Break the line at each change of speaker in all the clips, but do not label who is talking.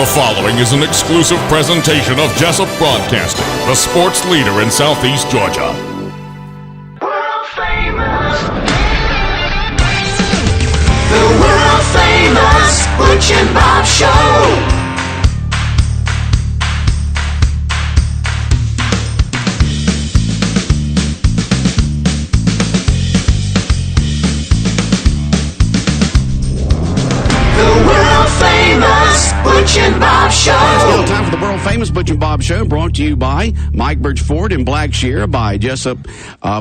The following is an exclusive presentation of Jesup Broadcasting, the sports leader in Southeast Georgia.
World famous. The world famous Butch and Bob Show. Butch and Bob Show.
It's now time for the world-famous Butch and Bob Show, brought to you by Mike Bridgeford in Blackshear, by Jesup,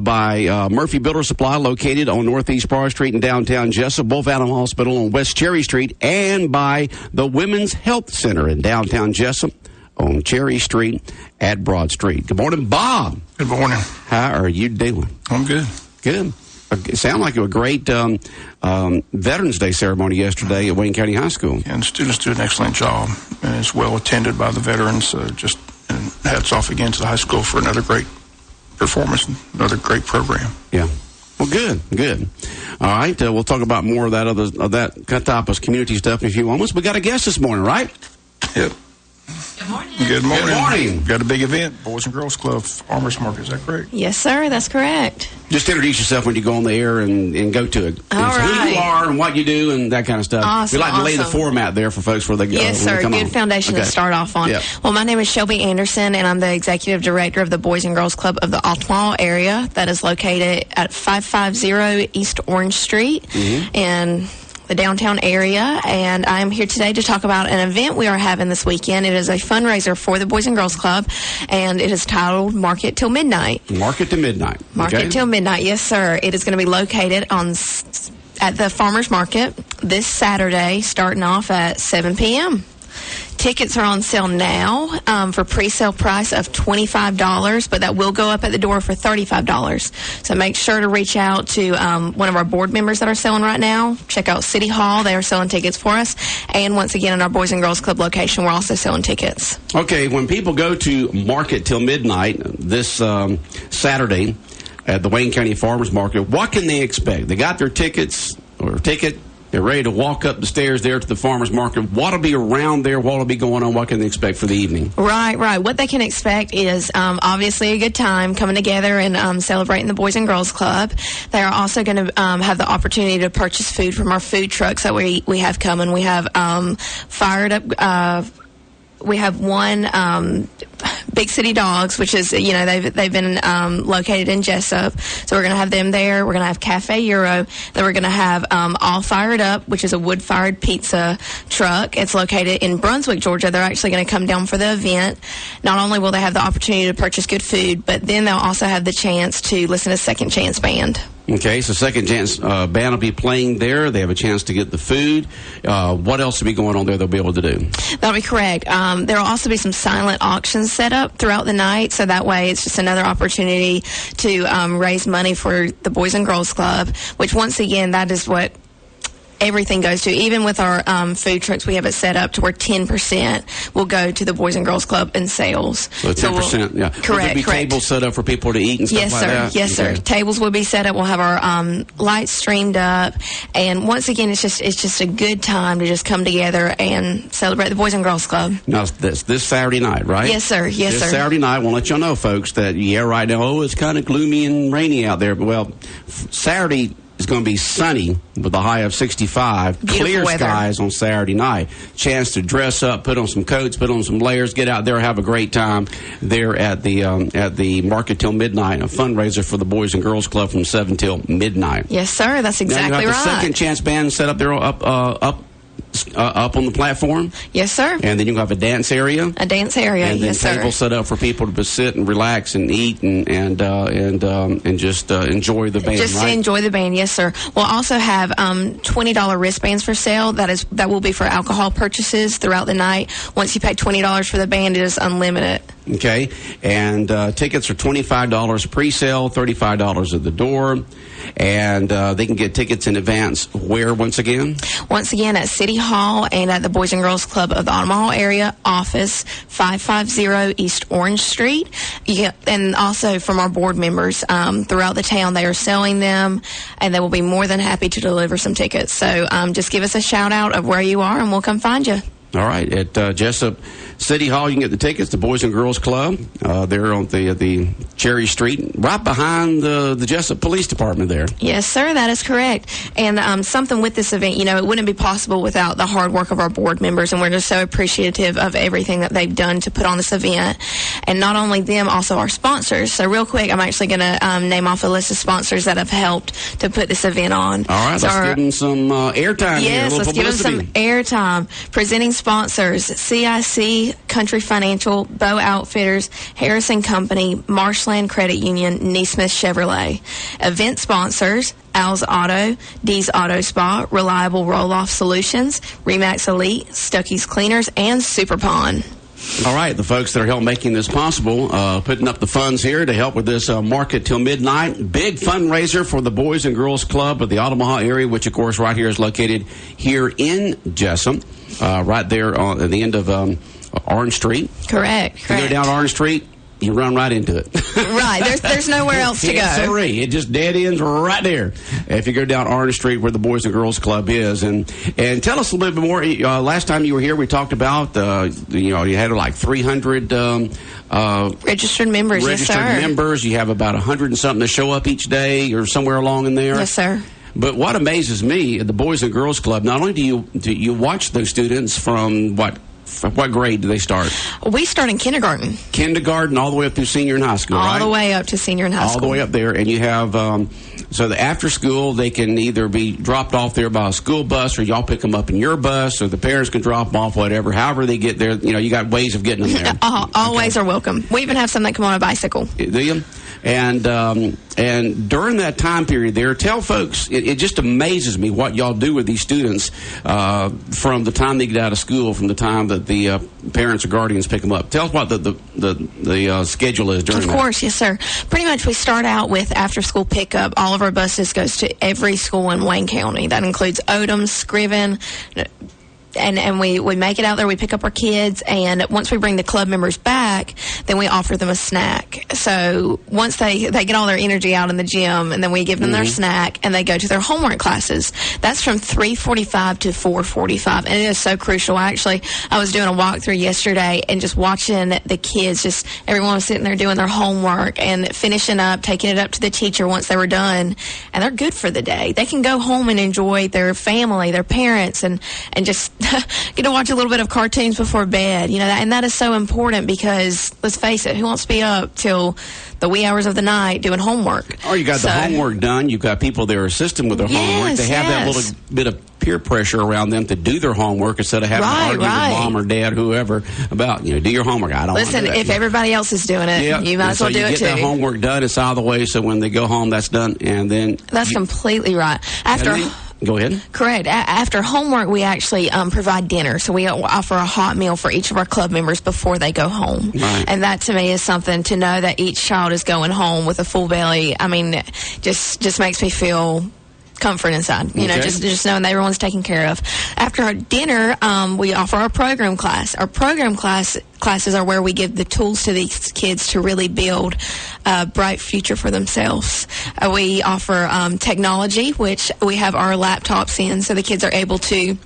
by Murphy Builder Supply, located on Northeast Broad Street in downtown Jesup, Wolf Animal Hospital on West Cherry Street, and by the Women's Health Center in downtown Jesup on Cherry Street at Broad Street. Good morning, Bob.
Good morning.
How are you doing?
I'm good.
Good. It sounded like a great Veterans Day ceremony yesterday at Wayne County High School.
And students do an excellent job, and it's well attended by the veterans. And hats off again to the high school for another great performance, another great program.
Yeah. Well, good. All right, we'll talk about more of that type of community stuff in a few moments. We got a guest this morning, right?
Yep.
Good morning.
Good morning. Got a big event, Boys and Girls Club Farmers Market. Is that correct?
Yes, sir. That's correct.
Just introduce yourself when you go on the air and go to it.
All right.
Who you are and what you do and that kind of stuff.
Awesome,
We like to lay the format there for folks where they go.
Yes, sir. Good foundation to start off on.
Yep.
Well, my name is Shelby Anderson, and I'm the executive director of the Boys and Girls Club of the Altamont area that is located at 550 East Orange Street in the downtown area, and I am here today to talk about an event we are having this weekend. It is a fundraiser for the Boys and Girls Club, and it is titled Market Till Midnight.
Market to Midnight.
Market Till Midnight, yes, sir. It is going to be located at the Farmers Market this Saturday, starting off at 7 p.m. Tickets are on sale now for pre-sale price of $25, but that will go up at the door for $35. So make sure to reach out to one of our board members that are selling right now. Check out City Hall. They are selling tickets for us. And once again, in our Boys and Girls Club location, we're also selling tickets.
Okay, when people go to Market Till Midnight this Saturday at the Wayne County Farmers Market, what can they expect? They got their tickets or a ticket. They're ready to walk up the stairs there to the farmers market. What'll be around there? What'll be going on? What can they expect for the evening?
Right. What they can expect is obviously a good time coming together and celebrating the Boys and Girls Club. They are also going to have the opportunity to purchase food from our food trucks that we have coming. We have fired up. We have one Big City Dogs, which is, they've been located in Jesup. So we're going to have them there. We're going to have Cafe Euro. Then we're going to have All Fired Up, which is a wood-fired pizza truck. It's located in Brunswick, Georgia. They're actually going to come down for the event. Not only will they have the opportunity to purchase good food, but then they'll also have the chance to listen to Second Chance Band.
Okay, so Second Chance Band will be playing there. They have a chance to get the food. What else will be going on there they'll be able to do?
That'll be correct. There will also be some silent auctions set up throughout the night, so that way it's just another opportunity to raise money for the Boys and Girls Club, which once again, that is what everything goes to. Even with our food trucks, we have it set up to where 10% will go to the Boys and Girls Club in sales.
So 10%, yeah.
Correct.
Will there be tables set up for people to eat and stuff like that?
Yes, sir. Tables will be set up. We'll have our lights streamed up, and once again, it's just a good time to just come together and celebrate the Boys and Girls Club.
Now, this Saturday night, right?
Yes, sir.
This Saturday night, we'll let y'all know, folks, that right now, it's kind of gloomy and rainy out there. But, well, Saturday is going to be sunny with a high of 65.
Beautiful
Clear
weather.
skies on Saturday night. Chance to dress up, put on some coats, put on some layers, get out there, have a great time there at the Market Till Midnight, a fundraiser for the Boys and Girls Club from 7 till midnight.
Yes, sir. That's exactly
now you have
right.
The Second Chance Band set up there up on the platform.
Yes, sir.
And then you have a dance area.
A dance area,
and then
yes, sir.
tables set up for people to sit and relax and eat and just enjoy the band.
Just
right?
enjoy the band, yes, sir. We'll also have $20 wristbands for sale. That will be for alcohol purchases throughout the night. Once you pay $20 for the band, it is unlimited.
Okay, and tickets are $25 pre-sale, $35 at the door, and they can get tickets in advance. Where, once again?
Once again, at City Hall and at the Boys and Girls Club of the Altamont area office, 550 East Orange Street. And also from our board members throughout the town, they are selling them, and they will be more than happy to deliver some tickets. So just give us a shout out of where you are, and we'll come find you.
All right, at Jesup City Hall, you can get the tickets. The Boys and Girls Club. They're on the Cherry Street, right behind the Jesup Police Department there.
Yes, sir, that is correct. And something with this event, it wouldn't be possible without the hard work of our board members, and we're just so appreciative of everything that they've done to put on this event. And not only them, also our sponsors. So real quick, I'm actually going to name off a list of sponsors that have helped to put this event on.
All right, let's give them some airtime here.
Yes, let's give them some airtime. Presenting sponsors: CIC, Country Financial, Bow Outfitters, Harrison Company, Marshland Credit Union, Neesmith Chevrolet. Event sponsors: Al's Auto, D's Auto Spa, Reliable Roll-Off Solutions, Remax Elite, Stuckey's Cleaners, and Super Pond.
All right, the folks that are helping making this possible, putting up the funds here to help with this Market Till Midnight. Big fundraiser for the Boys and Girls Club of the Omaha area, which, of course, right here is located here in Jesup, right there at the end of Orange Street.
Correct.
You go down Orange Street, you run right into it.
Right. There's nowhere else to go.
Sorry, it just dead ends right there. If you go down Orange Street where the Boys and Girls Club is, and tell us a little bit more. Last time you were here, we talked about you had like 300
registered members.
Registered members. You have about 100 and something that show up each day, or somewhere along in there.
Yes, sir.
But what amazes me at the Boys and Girls Club, not only do you watch those students from what grade do they start?
We start in kindergarten.
Kindergarten all the way up through senior and high school, right?
All the way up to senior and high school.
All the way up there. And you have, so the after school, they can either be dropped off there by a school bus, or y'all pick them up in your bus, or the parents can drop them off, whatever. However they get there, you got ways of getting them there.
All ways are welcome. We even have some that come on a bicycle.
Do you? And during that time period there, tell folks, it just amazes me what y'all do with these students from the time they get out of school, from the time that the parents or guardians pick them up. Tell us what the schedule is during that.
Of course, yes, sir. Pretty much we start out with after-school pickup. All of our buses goes to every school in Wayne County. That includes Odom, Scriven, and we make it out there. We pick up our kids, and once we bring the club members back, then we offer them a snack. So once they get all their energy out in the gym, and then we give them their snack, and they go to their homework classes. That's from 3:45 to 4:45, and it is so crucial. I was doing a walkthrough yesterday, and just watching the kids, just everyone was sitting there doing their homework and finishing up, taking it up to the teacher once they were done, and they're good for the day. They can go home and enjoy their family, their parents, and just get to watch a little bit of cartoons before bed, and that is so important, because let's face it, who wants to be up till the wee hours of the night doing homework?
Or you got the homework done. You've got people there assisting with their homework. They have that little bit of peer pressure around them to do their homework instead of having to argue with mom or dad, whoever, about, do your homework. I don't want to do that.
Listen, if everybody else is doing it, you might as well do it too.
So you get that homework done, it's out of the way, so when they go home, that's done, and then...
That's completely right.
Go ahead.
Correct. After homework, we actually provide dinner. So we offer a hot meal for each of our club members before they go home.
Right.
And that, to me, is something to know that each child is going home with a full belly. I mean, just makes me feel comfort inside, just knowing that everyone's taken care of. After our dinner, we offer our program class. Our program classes are where we give the tools to these kids to really build a bright future for themselves. We offer technology, which we have our laptops in, so the kids are able to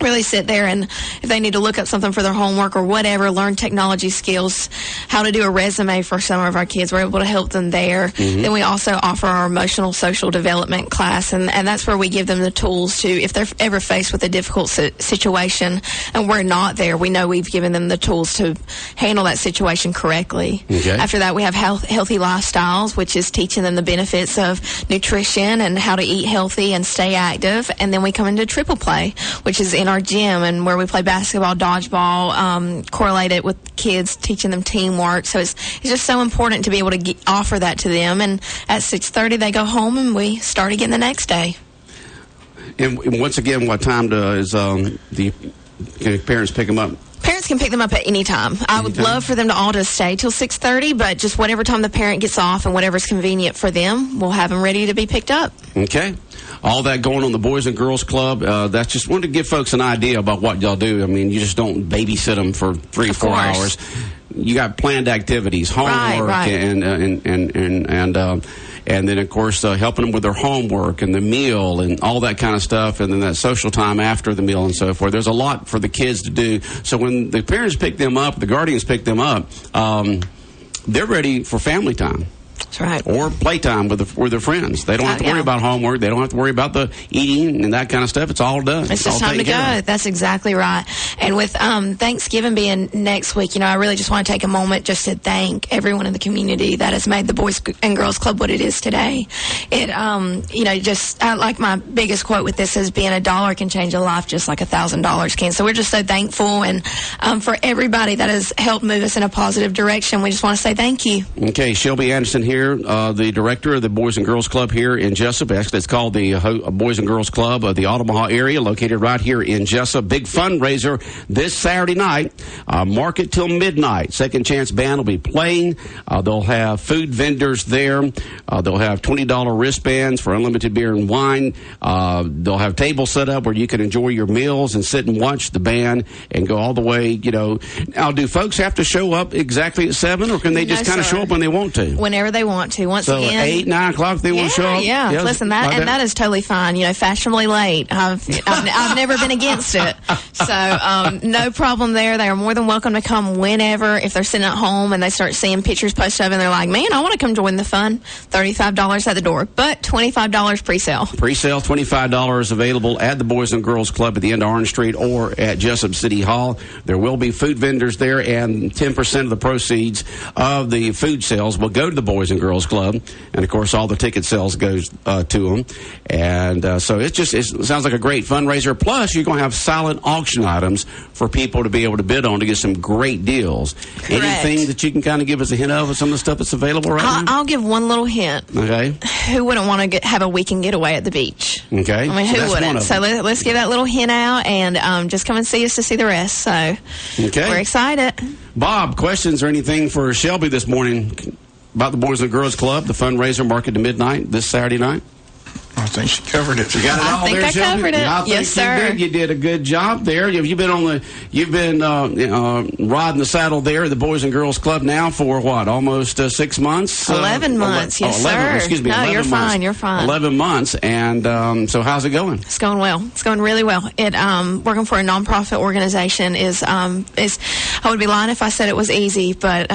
really sit there, and if they need to look up something for their homework or whatever, learn technology skills, how to do a resume for some of our kids, we're able to help them there. Then we also offer our emotional social development class, and that's where we give them the tools to, if they're ever faced with a difficult situation and we're not there, we know we've given them the tools to handle that situation correctly. After that, we have healthy lifestyles, which is teaching them the benefits of nutrition and how to eat healthy and stay active. And then we come into triple play, which is in our gym, and where we play basketball, dodgeball, correlate it with kids, teaching them teamwork. So it's just so important to be able to offer that to them. And at 6:30 they go home, and we start again the next day.
And once again, what time can parents pick them up?
Parents can pick them up at any time. I would love for them to all just stay till 6:30, but just whatever time the parent gets off and whatever's convenient for them, we'll have them ready to be picked up.
Okay. All that going on the Boys and Girls Club. That's just wanted to give folks an idea about what y'all do. I mean, you just don't babysit them for 3 or 4 hours. You got planned activities, homework, and then of course helping them with their homework and the meal and all that kind of stuff, and then that social time after the meal and so forth. There's a lot for the kids to do. So when the parents pick them up, the guardians pick them up, they're ready for family time.
That's right.
Or playtime with their friends. They don't have to worry about homework. They don't have to worry about the eating and that kind of stuff. It's all done.
It's just time to go. That's exactly right. And with Thanksgiving being next week, I really just want to take a moment just to thank everyone in the community that has made the Boys and Girls Club what it is today. It, I like my biggest quote with this has been, $1 can change a life just like $1,000 can. So we're just so thankful, and for everybody that has helped move us in a positive direction, we just want to say thank you.
Okay, Shelby Anderson here, the director of the Boys and Girls Club here in Jesup. Actually, it's called the Boys and Girls Club of the Omaha area, located right here in Jesup. Big fundraiser this Saturday night. Market till midnight. Second Chance Band will be playing. They'll have food vendors there. They'll have $20 wristbands for unlimited beer and wine. They'll have tables set up where you can enjoy your meals and sit and watch the band and go all the way, Now, do folks have to show up exactly at 7, or can they just kind of show up when they want to?
Whenever they want to. Once again,
8, 9 o'clock they want to show up.
Yeah. Listen, that is totally fine. Fashionably late. I've never been against it. So no problem there. They are more than welcome to come whenever. If they're sitting at home and they start seeing pictures posted of it and they're like, man, I want to come join the fun. $35 at the door, but $25 pre-sale. Pre-sale,
$25 available at the Boys and Girls Club at the end of Orange Street or at Jesup City Hall. There will be food vendors there, and 10% of the proceeds of the food sales will go to the Boys and Girls Club, and of course all the ticket sales goes to them. And so it sounds like a great fundraiser. Plus you're going to have silent auction items for people to be able to bid on to get some great deals.
Correct.
Anything that you can kind of give us a hint of some of the stuff that's available right now?
I'll give one little hint.
Okay.
Who wouldn't want to have a weekend getaway at the beach?
Okay.
I mean, who wouldn't? So let's give that little hint out, and just come and see us to see the rest. So we're excited.
Bob, questions or anything for Shelby this morning about the Boys and Girls Club, the fundraiser, Market to Midnight this Saturday night?
I think she covered it.
You got it all there, Shelby?
I covered it.
I think
yes, sir.
You did a good job there. You've been riding the saddle there at the Boys and Girls Club now for what? Almost 6 months.
11 months. Yes, 11, sir.
Excuse me.
No,
11
you're
months.
fine. You're fine.
11 months. And so, how's it going?
It's going well. It's going really well. It working for a nonprofit organization is I would be lying if I said it was easy, but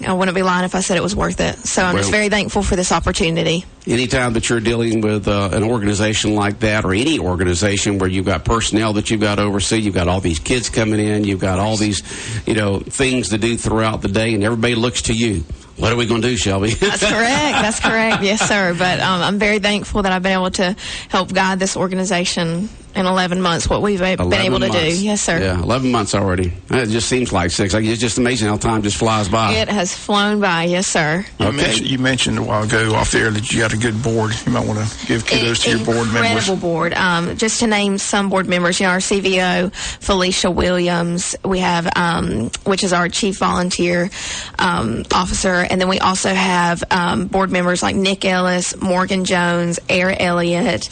I wouldn't be lying if I said it was worth it. So I'm just very thankful for this opportunity.
Anytime that you're dealing with an organization like that, or any organization where you've got personnel that you've got to oversee, you've got all these kids coming in, you've got all these, things to do throughout the day, and everybody looks to you. What are we going to do, Shelby?
That's correct. That's correct. Yes, sir. But I'm very thankful that I've been able to help guide this organization in 11 months, what we've been able to do. Yes, sir.
Yeah, 11 months already. It just seems like 6. It's just amazing how time just flies by.
It has flown by. Yes, sir.
Okay.
You mentioned a while ago off the air that you got a good board. You might want to give kudos to your board members.
Incredible board. Just to name some board members, our CVO, Felicia Williams, we have, which is our chief volunteer officer, and then we also have board members like Nick Ellis, Morgan Jones, Air Elliott.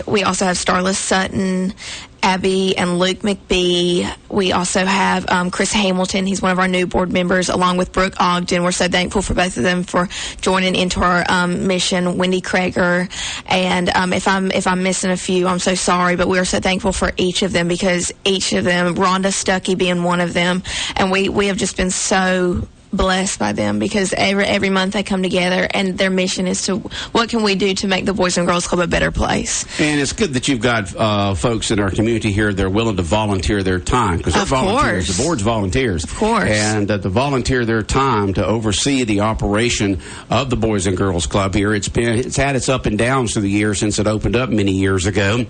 We also have Starless Sutton, Abby and Luke McBee. We also have Chris Hamilton. He's one of our new board members, along with Brooke Ogden. We're so thankful for both of them for joining into our mission. Wendy Krager, and if I'm missing a few, I'm so sorry. But we are so thankful for each of them, because each of them, Rhonda Stuckey being one of them, and we have just been so blessed by them, because every month they come together and their mission is to, what can we do to make the Boys and Girls Club a better place?
And it's good that you've got folks in our community here that are willing to volunteer their time, because they're volunteers. The board's volunteers.
Of course.
And to volunteer their time to oversee the operation of the Boys and Girls Club here. It's had its up and downs through the years since it opened up many years ago,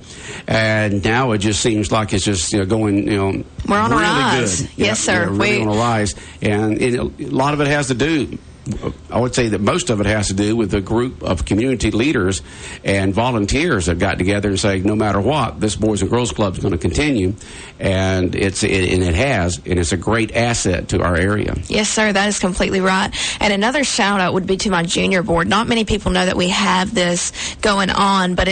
and now it just seems like it's just going
we're on
really
a rise.
Good.
Yes, sir.
Really on a rise, and a lot of it has to do, I would say that most of it has to do with a group of community leaders and volunteers that got together and say, no matter what, this Boys and Girls Club is going to continue, and it has, and it's a great asset to our area.
Yes, sir, that is completely right. And another shout out would be to my junior board. Not many people know that we have this going on, but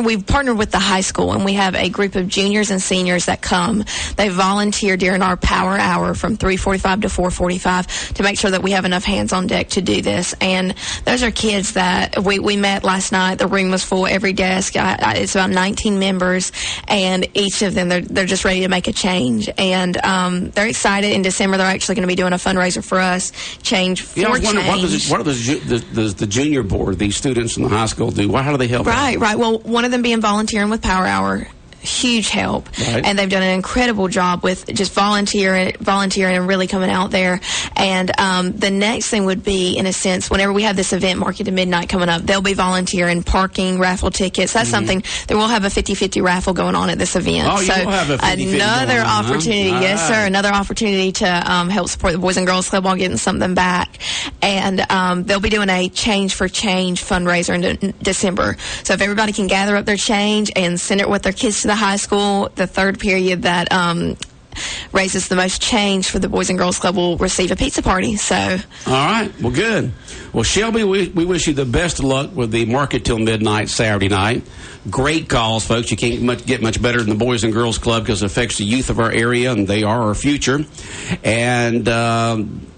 we've partnered with the high school, and we have a group of juniors and seniors that come. They volunteer during our power hour from 3:45 to 4:45 to make sure that we have enough hands on deck expect to do this. And those are kids that we met last night. The room was full, every desk. It's about 19 members, and each of them, they're just ready to make a change. And they're excited. In December, they're actually going to be doing a fundraiser for us, Change for Change.
What does the junior board, these students in the high school, do? How do they help?
Right. Well, one of them being volunteering with Power Hour. Huge help,
right.
And they've done an incredible job with just volunteering and really coming out there. And the next thing would be, in a sense, whenever we have this event, Market to Midnight, coming up, they'll be volunteering, parking, raffle tickets. That's something that we'll have a 50-50 raffle going on at this event.
Oh, so you will have a 50-50
another opportunity,
huh?
yes, sir, another opportunity to help support the Boys and Girls Club while getting something back. And they'll be doing a Change for Change fundraiser in December. So if everybody can gather up their change and send it with their kids to the high school, the third period that raises the most change for the Boys and Girls Club will receive a pizza party. So,
all right, well, good. Well, Shelby, we wish you the best of luck with the Market Till Midnight Saturday night. Great calls, folks. You can't get much better than the Boys and Girls Club because it affects the youth of our area, and they are our future. And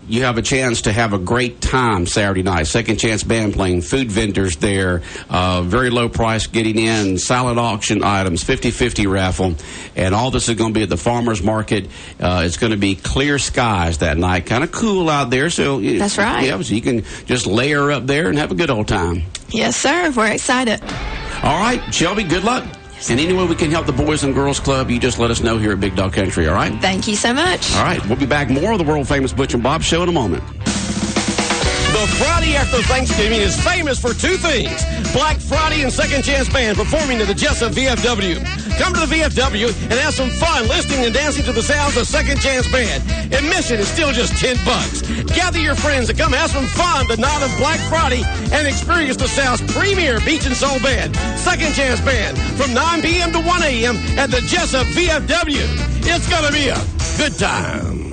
you have a chance to have a great time Saturday night. Second Chance Band playing, food vendors there, very low price getting in, silent auction items, 50-50 raffle, and all this is going to be at the farmers market. It's going to be clear skies that night, kind of cool out there. So
that's right.
Yeah, so you can just layer up there and have a good old time.
Yes, sir. We're excited.
All right, Shelby, good luck. And any way we can help the Boys and Girls Club, you just let us know here at Big Dog Country, all right?
Thank you so much.
All right, we'll be back more of the world-famous Butch and Bob Show in a moment.
The Friday after Thanksgiving is famous for two things: Black Friday and Second Chance Band performing at the Jesup VFW. Come to the VFW and have some fun listening and dancing to the sounds of Second Chance Band. Admission is still just $10. Gather your friends and come have some fun the night of Black Friday and experience the South's premier beach and soul band, Second Chance Band, from 9 p.m. to 1 a.m. at the Jesup VFW. It's going to be a good time.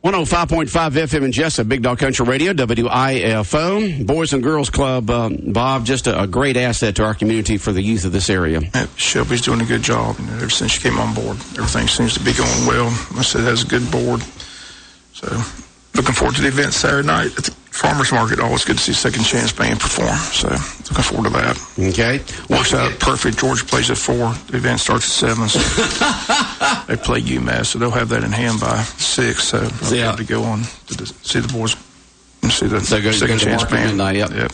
105.5 FM in Jesup, Big Dog Country Radio, WIFO. Boys and Girls Club, Bob, just a great asset to our community for the youth of this area.
Shelby's doing a good job. Ever since she came on board, everything seems to be going well. I said it has a good board. So, looking forward to the event Saturday night at the Farmers Market. Always good to see Second Chance Band perform. So, looking forward to that.
Okay.
Works out perfect. Georgia plays at 4. The event starts at 7. So they play UMass, so they'll have that in hand by 6. So, I'll be able to go on to see the boys and see the Second Chance Band.
Midnight, yep.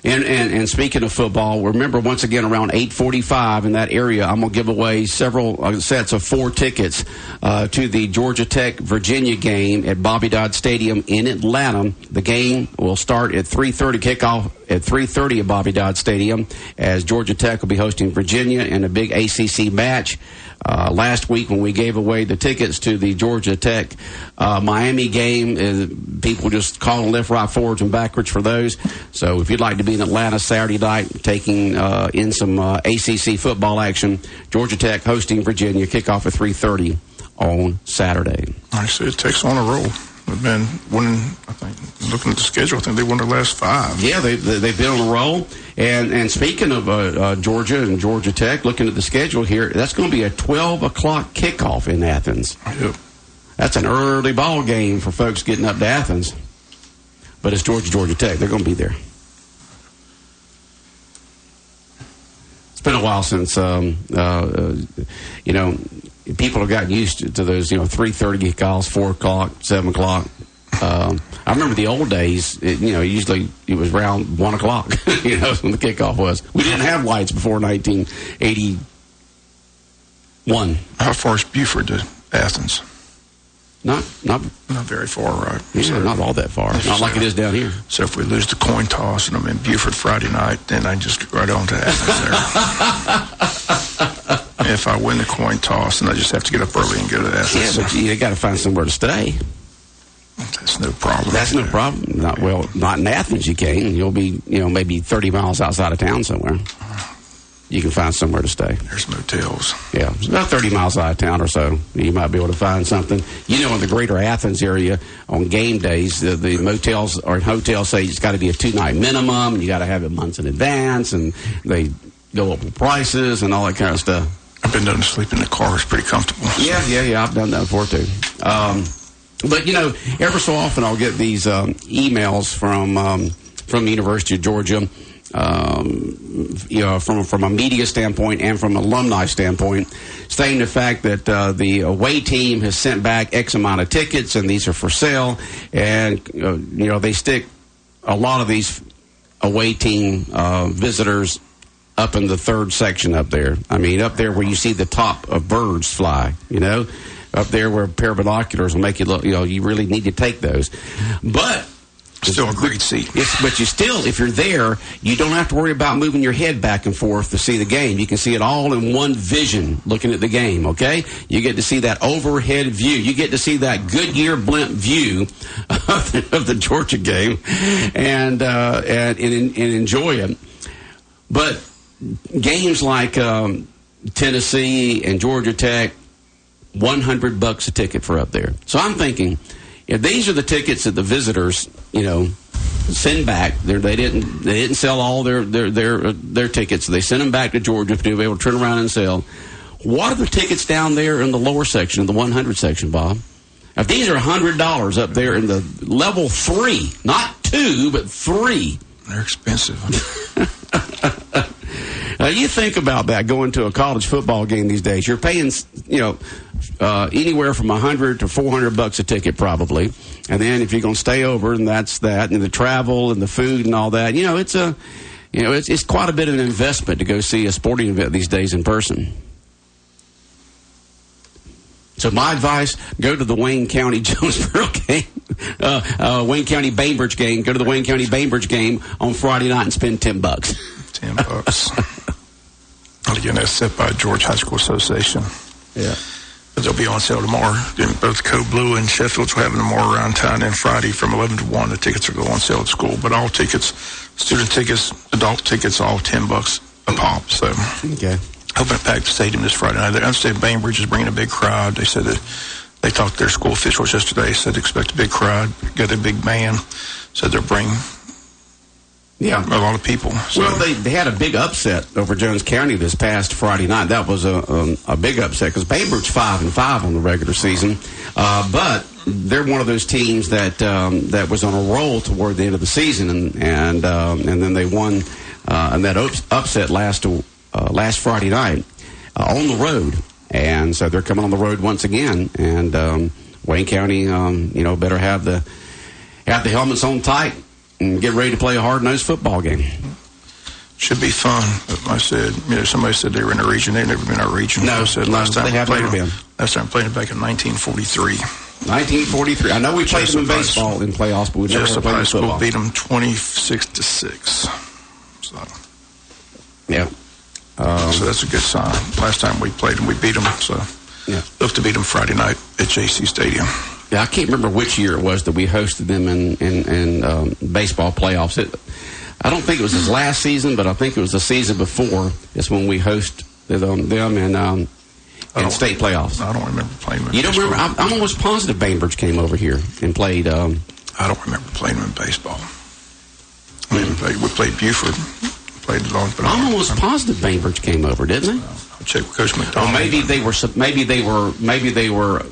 And speaking of football, remember once again around 8:45 in that area, I'm going to give away several sets of 4 tickets to the Georgia Tech Virginia game at Bobby Dodd Stadium in Atlanta. The game will start at 3:30, kickoff at 3:30 at Bobby Dodd Stadium, as Georgia Tech will be hosting Virginia in a big ACC match. Last week when we gave away the tickets to the Georgia Tech Miami game, people just calling left, right, forwards, and backwards for those. So if you'd like to be in Atlanta Saturday night taking in some ACC football action, Georgia Tech hosting Virginia, kickoff at 3:30 on Saturday.
I see Tech's on a roll. They've been winning, I think, looking at the schedule, I think they won their last 5.
Yeah, they've been on a roll. And speaking of Georgia and Georgia Tech, looking at the schedule here, that's going to be a 12 o'clock kickoff in Athens.
Yep.
That's an early ball game for folks getting up to Athens. But it's Georgia Tech. They're going to be there. It's been a while since, people have gotten used to those, 3:30 kickoffs, 4 o'clock, 7 o'clock. I remember the old days, usually it was around 1 o'clock, when the kickoff was. We didn't have lights before 1981.
How far is Buford to Athens?
Not
very far, right?
Yeah,
So,
not all that far. Not like it is down here.
So if we lose the coin toss and I'm in Buford Friday night, then I just get right on to Athens there. If I win the coin toss, then I just have to get up early and go to Athens.
Yeah, but you got to find somewhere to stay.
That's no problem.
That's no problem. Not in Athens you can. You'll be, maybe 30 miles outside of town somewhere. You can find somewhere to stay.
There's motels.
Yeah, it's about 30 miles out of town or so. You might be able to find something. In the greater Athens area on game days, the motels or hotels say it's got to be a 2-night minimum, and you got to have it months in advance, and they go up with prices and all that kind of stuff.
I've been known to sleep in the car. It's pretty comfortable.
Yeah, I've done that before, too. But, ever so often I'll get these emails from the University of Georgia, from a media standpoint and from an alumni standpoint, stating the fact that the away team has sent back X amount of tickets and these are for sale. And, they stick a lot of these away team visitors up in the third section up there. I mean, up there where you see the top of birds fly, up there where a pair of binoculars will make you look, you really need to take those. But
still a great seat.
But you still, if you're there, you don't have to worry about moving your head back and forth to see the game. You can see it all in one vision looking at the game, okay? You get to see that overhead view. You get to see that Goodyear blimp view of the Georgia game and enjoy it. But games like Tennessee and Georgia Tech, $100 a ticket for up there. So I'm thinking, if these are the tickets that the visitors, send back, they didn't sell all their tickets. They sent them back to Georgia to be able to turn around and sell. What are the tickets down there in the lower section, in the 100 section, Bob? If these are $100 up there in the level 3, not 2, but 3.
They're expensive.
Now, you think about that going to a college football game these days. You're paying, anywhere from $100 to $400 a ticket probably. And then if you're going to stay over, and that's that, and the travel and the food and all that, it's quite a bit of an investment to go see a sporting event these days in person. So my advice, go to the Wayne County Jonesboro game, Wayne County Bainbridge game. Go to the Wayne County Bainbridge game on Friday night and spend $10.
$10. Again, that's set by Georgia High School Association.
Yeah.
But they'll be on sale tomorrow. Both Code Blue and Sheffield's will have them more around town. And Friday from 11 to 1, the tickets will go on sale at school. But all tickets, student tickets, adult tickets, all $10 a pop. So,
okay.
Hoping to pack the stadium this Friday night. I understand Bainbridge is bringing a big crowd. They said that they talked to their school officials yesterday. Said they expect a big crowd. Got a big band. Said they'll bring a lot of people. So.
Well, they had a big upset over Jones County this past Friday night. That was a big upset because Bainbridge 5-5 on the regular season, but they're one of those teams that was on a roll toward the end of the season, and then they won and that upset last Friday night on the road, and so they're coming on the road once again. And Wayne County, better have the helmets on tight and get ready to play a hard-nosed football game.
Should be fun. I said, somebody said they were in a region. They've never been in our region.
No, they have never been.
Last time played them back in 1943.
1943. I know we played them in baseball in playoffs, but we never played them in football.
Beat them 26-6. So,
yeah.
So that's a good sign. Last time we played them, we beat them. So, look to beat them Friday night at JC Stadium.
Yeah, I can't remember which year it was that we hosted them in baseball playoffs. I don't think it was his last season, but I think it was the season before. It's when we hosted them in state playoffs.
I don't remember playing them.
You don't remember? I'm almost positive Bainbridge came over here and played.
I don't remember playing them in baseball. We played Buford. Played it on.
I'm almost positive Bainbridge came over, didn't they?
I'll check with Coach McDonald.
Or maybe they were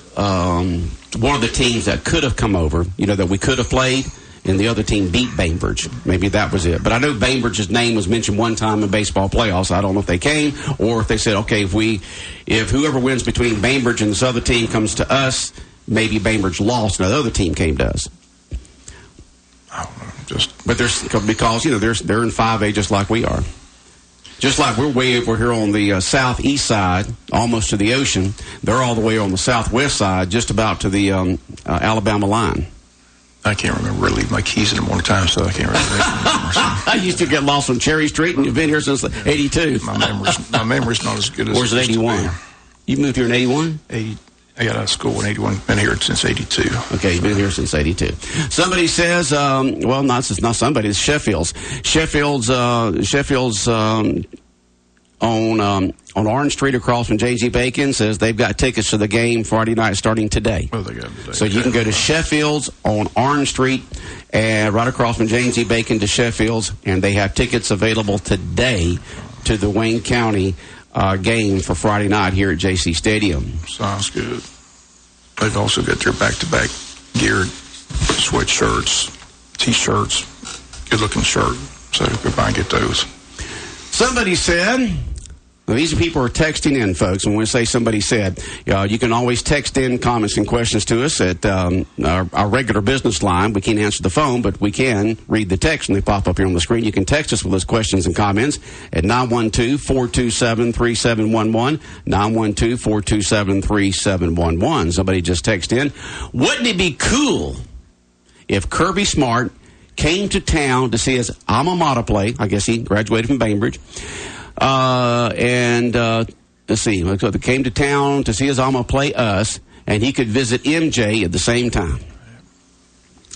one of the teams that could have come over, that we could have played, and the other team beat Bainbridge. Maybe that was it. But I know Bainbridge's name was mentioned one time in baseball playoffs. I don't know if they came or if they said, okay, if whoever wins between Bainbridge and this other team comes to us, maybe Bainbridge lost and the other team came to us.
I don't know.
But because they're in 5A just like we are. Just like we're way over here on the southeast side, almost to the ocean, they're all the way on the southwest side, just about to the Alabama line.
I can't remember. I leave my keys in the morning time, so I can't remember.
I used to get lost on Cherry Street, and you've been here since '82.
My memory's not as good as.
Or is it '81? You moved here in '81?
I got out of school in '81. Been here since '82.
Okay, you've been here since '82. Somebody says, not somebody. It's Sheffield's. Sheffield's on Orange Street across from J.G. Bacon says they've got tickets to the game Friday night starting today.
Oh, they got today.
So you can go to Sheffield's on Orange Street and right across from J.G. Bacon to Sheffield's, and they have tickets available today to the Wayne County game for Friday night here at J.C. Stadium.
Sounds good. They've also got their back-to-back geared sweatshirts, T-shirts, good-looking shirt. So go by and get those.
Somebody said, well, these are people who are texting in, folks. And when we say somebody said, you can always text in comments and questions to us at our regular business line. We can't answer the phone, but we can read the text, and they pop up here on the screen. You can text us with those questions and comments at 912-427-3711, 912-427-3711. Somebody just texted in, wouldn't it be cool if Kirby Smart came to town to see his alma mater play? I guess he graduated from Bainbridge. Let's see, they came to town to see his alma play us, and he could visit MJ at the same time.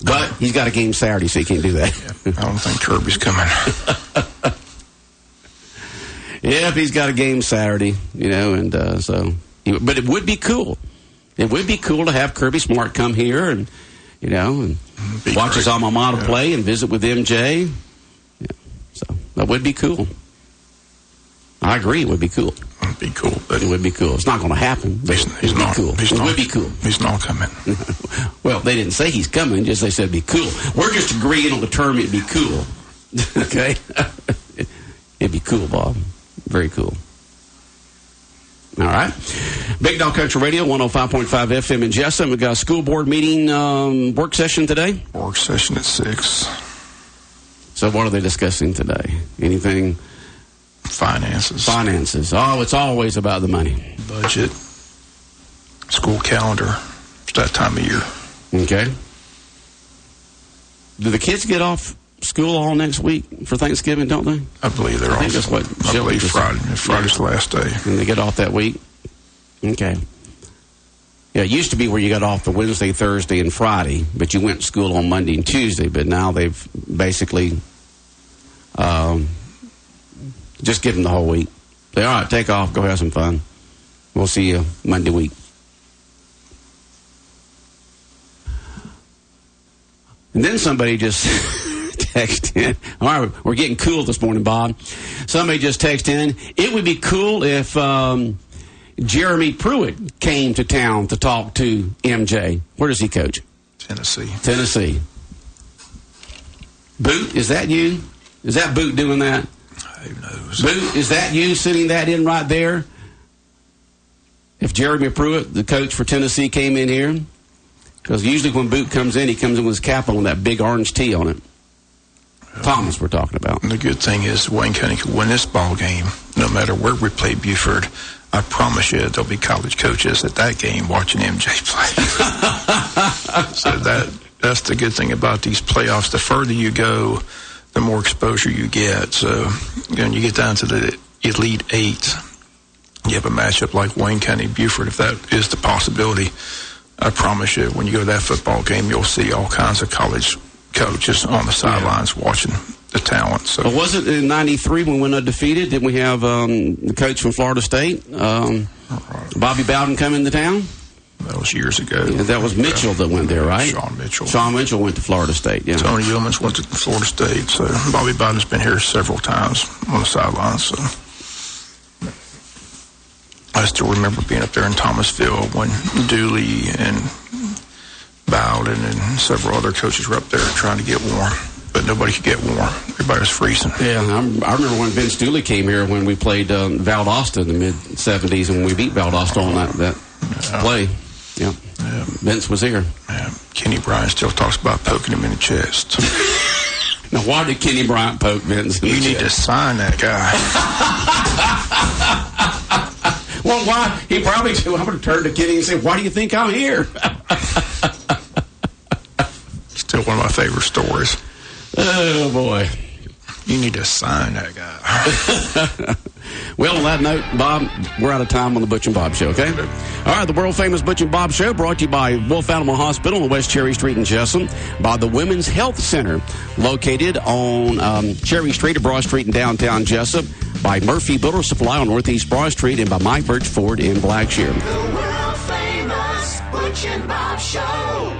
But he's got a game Saturday, so he can't do that.
Yeah, I don't think Kirby's coming.
Yep, he's got a game Saturday, but it would be cool. It would be cool to have Kirby Smart come here and watch his alma mater play and visit with MJ. Yeah, so that would be cool. I agree, it would be cool.
It would be cool, but
it would be cool. It's not going to happen. But
he's not cool.
It would be cool.
He's not coming.
Well, they didn't say he's coming; just they said it'd be cool. We're just agreeing on the term. It'd be cool. Okay, it'd be cool, Bob. Very cool. All right. Big Dog Country Radio, 105.5 FM in Jesup. We've got a school board meeting work session today.
Work session at 6.
So what are they discussing today? Anything?
Finances.
Oh, it's always about the money.
Budget. School calendar. It's that time of year.
Okay. Do the kids get off school all next week for Thanksgiving, don't they?
I believe they're off.
That's what
I believe Friday. Friday's the last day.
And they get off that week? Okay. Yeah, it used to be where you got off the Wednesday, Thursday, and Friday, but you went to school on Monday and Tuesday, but now they've basically just given the whole week. Say, all right, take off, go have some fun. We'll see you Monday week. And then somebody just texted in. All right, we're getting cool this morning, Bob. Somebody just texted in. It would be cool if Jeremy Pruitt came to town to talk to MJ. Where does he coach? Tennessee. Boot, is that you? Is that Boot doing that?
Who knows?
Boot, is that you sitting that in right there? If Jeremy Pruitt, the coach for Tennessee, came in here? Because usually when Boot comes in, he comes in with his cap on, that big orange tee on it. Thomas we're talking about.
And the good thing is Wayne County could win this ball game no matter where we play Buford. I promise you there'll be college coaches at that game watching MJ play. So that's the good thing about these playoffs. The further you go, the more exposure you get. So when you get down to the Elite Eight, you have a matchup like Wayne County Buford. If that is the possibility, I promise you, when you go to that football game, you'll see all kinds of college coaches on the sidelines watching the talent. So,
well, was it in '93 when we went undefeated? Didn't we have the coach from Florida State, Bobby Bowden, come into town?
That was years ago.
Yeah, that was Mitchell that went there, right?
Sean Mitchell.
Sean Mitchell went to Florida State, yeah.
Tony Yeomans went to Florida State. So Bobby Bowden's been here several times on the sidelines. So I still remember being up there in Thomasville when Dooley and Bowden and several other coaches were up there trying to get warm. But nobody could get warm. Everybody was freezing.
Yeah, I remember when Vince Dooley came here when we played Valdosta in the mid-'70s and we beat Valdosta on that play. Yeah. Vince was here.
Yeah. Kenny Bryant still talks about poking him in the chest.
Now, why did Kenny Bryant poke Vince in the chest?
You need to sign that guy.
Well, why? He probably said, I'm going to turn to Kenny and say, why do you think I'm here?
Still one of my favorite stories.
Oh, boy.
You need to sign that guy.
Well, on that note, Bob, we're out of time on the Butch and Bob Show, okay? All right, the world-famous Butch and Bob Show brought to you by Wolf Animal Hospital on West Cherry Street in Jesup, by the Women's Health Center located on Cherry Street at Broad Street in downtown Jesup, by Murphy Builder Supply on Northeast Broad Street, and by Mike Birch Ford in Blackshear.
The world-famous Butch and Bob Show.